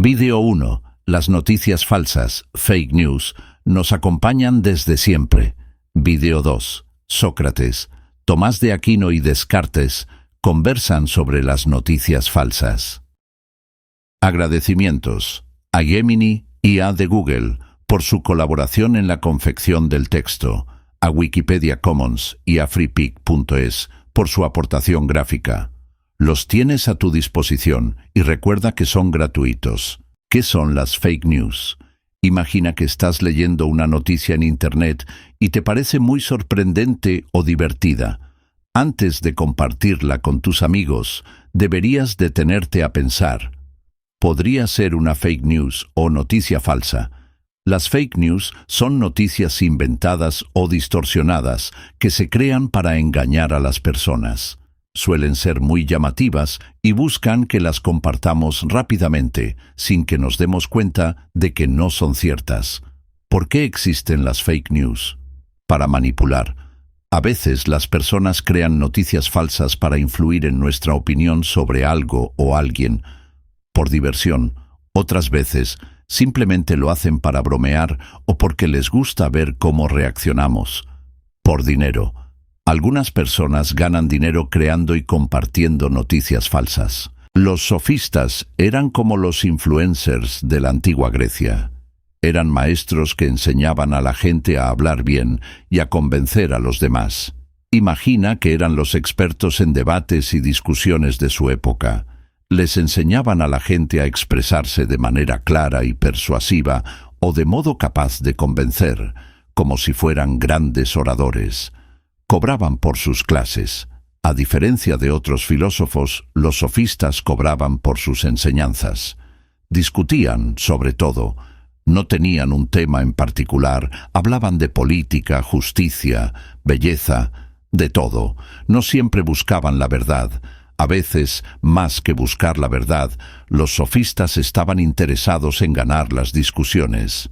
Vídeo 1. Las noticias falsas, fake news, nos acompañan desde siempre. Vídeo 2. Sócrates, Tomás de Aquino y Descartes conversan sobre las noticias falsas. Agradecimientos a Gemini y a de Google por su colaboración en la confección del texto, a Wikipedia Commons y a freepik.es por su aportación gráfica. Los tienes a tu disposición y recuerda que son gratuitos. ¿Qué son las fake news? Imagina que estás leyendo una noticia en Internet y te parece muy sorprendente o divertida. Antes de compartirla con tus amigos, deberías detenerte a pensar. ¿Podría ser una fake news o noticia falsa? Las fake news son noticias inventadas o distorsionadas que se crean para engañar a las personas. Suelen ser muy llamativas y buscan que las compartamos rápidamente, sin que nos demos cuenta de que no son ciertas. ¿Por qué existen las fake news? Para manipular. A veces las personas crean noticias falsas para influir en nuestra opinión sobre algo o alguien, por diversión. Otras veces simplemente lo hacen para bromear o porque les gusta ver cómo reaccionamos. Por dinero. Algunas personas ganan dinero creando y compartiendo noticias falsas. Los sofistas eran como los influencers de la antigua Grecia. Eran maestros que enseñaban a la gente a hablar bien y a convencer a los demás. Imagina que eran los expertos en debates y discusiones de su época. Les enseñaban a la gente a expresarse de manera clara y persuasiva o de modo capaz de convencer, como si fueran grandes oradores. Cobraban por sus clases. A diferencia de otros filósofos, los sofistas cobraban por sus enseñanzas. Discutían, sobre todo. No tenían un tema en particular, hablaban de política, justicia, belleza, de todo. No siempre buscaban la verdad. A veces, más que buscar la verdad, los sofistas estaban interesados en ganar las discusiones.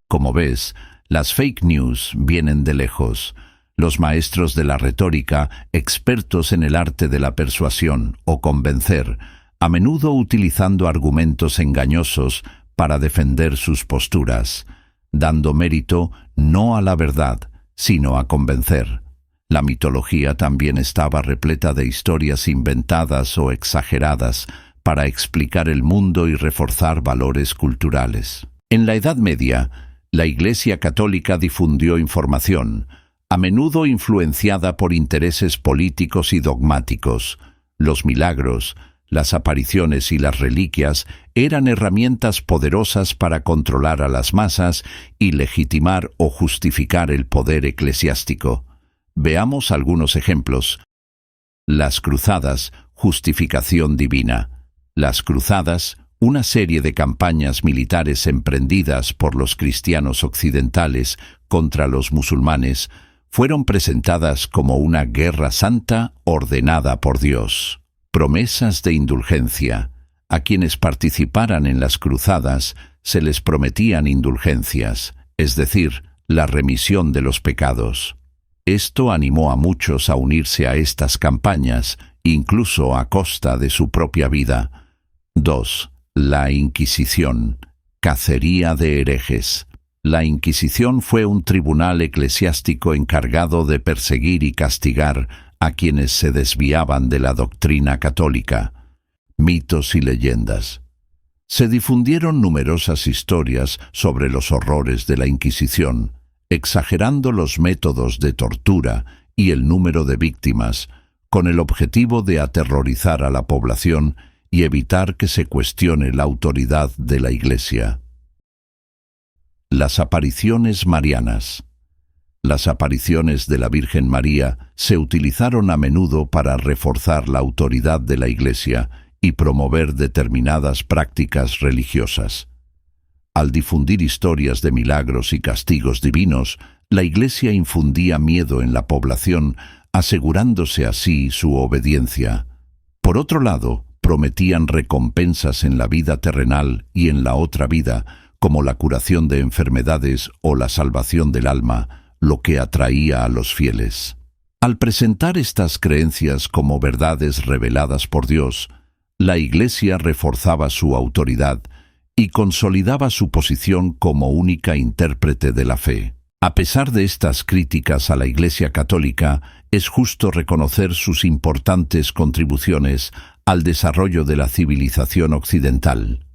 Como ves, las fake news vienen de lejos. Los maestros de la retórica, expertos en el arte de la persuasión o convencer, a menudo utilizando argumentos engañosos para defender sus posturas, dando mérito no a la verdad, sino a convencer. La mitología también estaba repleta de historias inventadas o exageradas para explicar el mundo y reforzar valores culturales. En la Edad Media, la Iglesia Católica difundió información, a menudo influenciada por intereses políticos y dogmáticos. Los milagros, las apariciones y las reliquias eran herramientas poderosas para controlar a las masas y legitimar o justificar el poder eclesiástico. Veamos algunos ejemplos. Las cruzadas, justificación divina. Las cruzadas, una serie de campañas militares emprendidas por los cristianos occidentales contra los musulmanes, fueron presentadas como una guerra santa ordenada por Dios. Promesas de indulgencia. A quienes participaran en las cruzadas se les prometían indulgencias, es decir, la remisión de los pecados. Esto animó a muchos a unirse a estas campañas, incluso a costa de su propia vida. 2. La Inquisición. Cacería de herejes. La Inquisición fue un tribunal eclesiástico encargado de perseguir y castigar a quienes se desviaban de la doctrina católica. Mitos y leyendas. Se difundieron numerosas historias sobre los horrores de la Inquisición, exagerando los métodos de tortura y el número de víctimas, con el objetivo de aterrorizar a la población y evitar que se cuestione la autoridad de la Iglesia. Las apariciones marianas. Las apariciones de la Virgen María se utilizaron a menudo para reforzar la autoridad de la Iglesia y promover determinadas prácticas religiosas. Al difundir historias de milagros y castigos divinos, la Iglesia infundía miedo en la población, asegurándose así su obediencia. Por otro lado, prometían recompensas en la vida terrenal y en la otra vida, como la curación de enfermedades o la salvación del alma, lo que atraía a los fieles. Al presentar estas creencias como verdades reveladas por Dios, la Iglesia reforzaba su autoridad y consolidaba su posición como única intérprete de la fe. A pesar de estas críticas a la Iglesia Católica, es justo reconocer sus importantes contribuciones al desarrollo de la civilización occidental.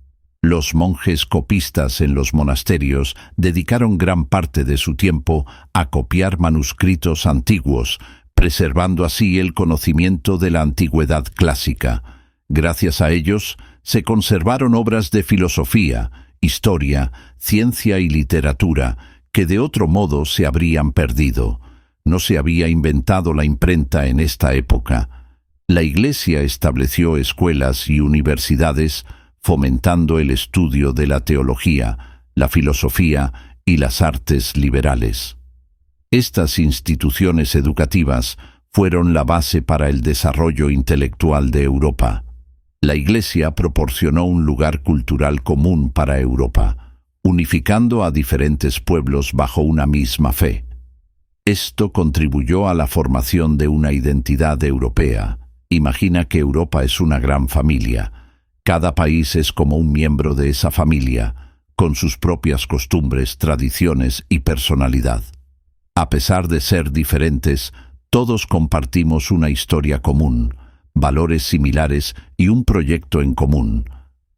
Los monjes copistas en los monasterios dedicaron gran parte de su tiempo a copiar manuscritos antiguos, preservando así el conocimiento de la antigüedad clásica. Gracias a ellos, se conservaron obras de filosofía, historia, ciencia y literatura, que de otro modo se habrían perdido. No se había inventado la imprenta en esta época. La Iglesia estableció escuelas y universidades, fomentando el estudio de la teología, la filosofía y las artes liberales. Estas instituciones educativas fueron la base para el desarrollo intelectual de Europa. La Iglesia proporcionó un lugar cultural común para Europa, unificando a diferentes pueblos bajo una misma fe. Esto contribuyó a la formación de una identidad europea. Imagina que Europa es una gran familia. Cada país es como un miembro de esa familia, con sus propias costumbres, tradiciones y personalidad. A pesar de ser diferentes, todos compartimos una historia común, valores similares y un proyecto en común,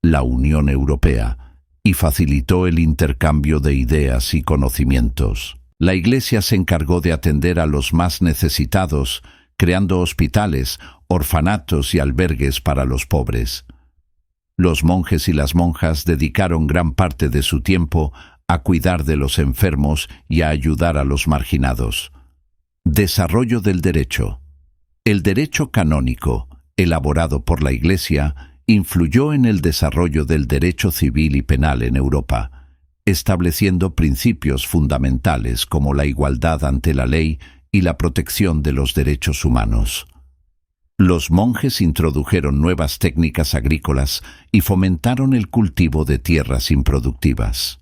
la Unión Europea, y facilitó el intercambio de ideas y conocimientos. La Iglesia se encargó de atender a los más necesitados, creando hospitales, orfanatos y albergues para los pobres. Los monjes y las monjas dedicaron gran parte de su tiempo a cuidar de los enfermos y a ayudar a los marginados. Desarrollo del derecho. El derecho canónico, elaborado por la Iglesia, influyó en el desarrollo del derecho civil y penal en Europa, estableciendo principios fundamentales como la igualdad ante la ley y la protección de los derechos humanos. Los monjes introdujeron nuevas técnicas agrícolas y fomentaron el cultivo de tierras improductivas.